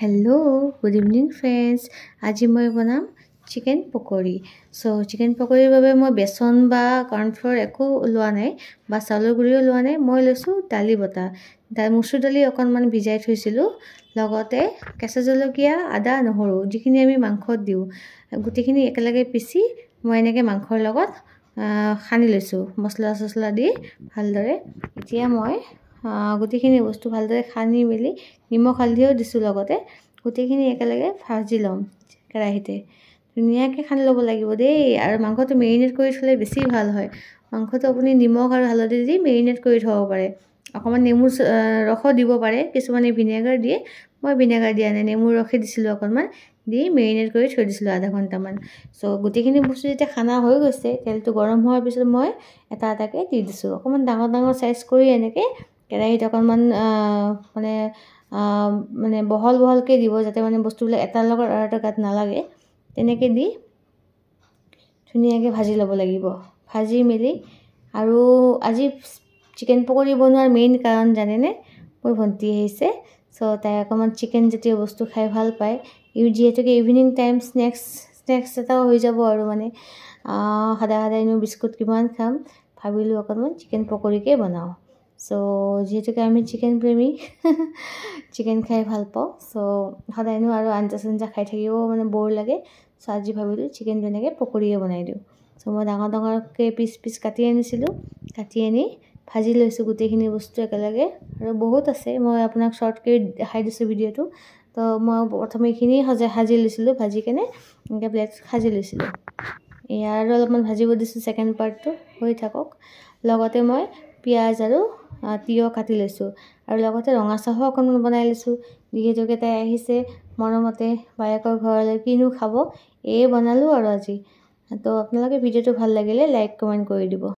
Hello, good evening friends. আজি মই বনাম চিকেন পকৰি। সো চিকেন পকৰিৰ বাবে মই বেসন বা কৰ্নফ্লোৰ একো লোৱা নাই বা চাউলৰ গুড়িও লোৱা নাই। মই লৈছো দালি বটা। মসুৰ দালি অকনমান ভিজাই থৈছিলো। লগতে কেঁচা জলকীয়া, আদা, নহৰু যিখিনি আমি মাংসত দিও গুটিখিনি একেলগে পিছি মই এনেকে মাংসৰ লগত খানি লৈছো মছলা দি ভালদৰে। এতিয়া মই গুটিখিনি বস্তু ভালদৰে খানি মেলি নিমখ হালধিও দিছো লগতে গুটিখিনি একেলগে ভাজি লম কেৰাহীতে ধুনীয়াকৈ খানি ল'ব লাগিব দেই। আৰু মাংসটো মেৰিনেট কৰি থলে বেছি ভাল হয়। মাংসটো আপুনি নিমখ আৰু হালধি দি মেৰিনেট কৰি থব পাৰে। অকমান নেমু ৰস দিব পাৰে, কিছুমানে ভিনেগাৰ দিয়ে। মই ভিনেগাৰ দিয়া নাই, নেমু ৰস দিছিলো অকমান দি মেৰিনেট কৰি থৈ দিছিলো আধা ঘণ্টামান। সো গুটিখিনি বস্তু যেতিয়া খানা হৈ গৈছে, তেলটো গৰম হোৱাৰ পিছত মই এটা এটাকে দি দিছো। অকমান ডাঙৰ সাইজ কৰি এনেকে কেৰাহীত অকমান মানে বহলকে দিব যাতে মানে বস্তুবিলাক এটাৰ লগত আৰু এটা গাত নালাগে। তেনেকে দি ধুনীয়াকৈ ভাজি ল'ব লাগিব। ভাজি মেলি আৰু আজি চিকেন পকৰি বনোৱাৰ মেইন কাৰণ জানেনে? মোৰ ভণ্টি আহিছে। সো তাই অকমান চিকেন জাতীয় বস্তু খাই ভাল পায়। যিহেতুকে ইভিনিং টাইম স্নেক্স এটাও হৈ যাব আৰু মানে সদায়নো বিস্কুট কিমান খাম, ভাবিলো অকমান চিকেন পকৰিকে বনাও। সো যিহেতুকে আমি চিকেন প্ৰেমী চিকেন খাই ভাল পাওঁ। সো সদায়নো আৰু আঞ্জা খাই থাকিব মানে বৰ লাগে। সো আজি ভাবিলো চিকেন তেনেকৈ পকৰিয়ে বনাই দিওঁ। সো মই ডাঙৰকৈ পিচ কাটি আনিছিলো। কাটি আনি ভাজি লৈছো গোটেইখিনি বস্তু একেলগে। আৰু বহুত আছে, মই আপোনাক শৰ্টকৈ দেখাই দিছো ভিডিঅ'টো। তো মই প্ৰথমে এইখিনি ভাজি লৈছিলো, ভাজি কেনে এনেকৈ প্লেট সাজি লৈছিলো। আৰু অলপমান ভাজিব দিছো, সেকেন্ড পাৰ্টটো হৈ থাকক। লগতে মই পিঁয়াজ আৰু তিয়হ কাটি লৈছো আৰু লগতে ৰঙা চাহো অকণমান বনাই লৈছো। যিহেতুকে তাই আহিছে মৰমতে বায়েকৰ ঘৰলৈ, কিনো খাব, বনালো আৰু আজি। তো আপোনালোকে ভিডিঅ'টো ভাল লাগিলে লাইক কমেণ্ট কৰি দিব।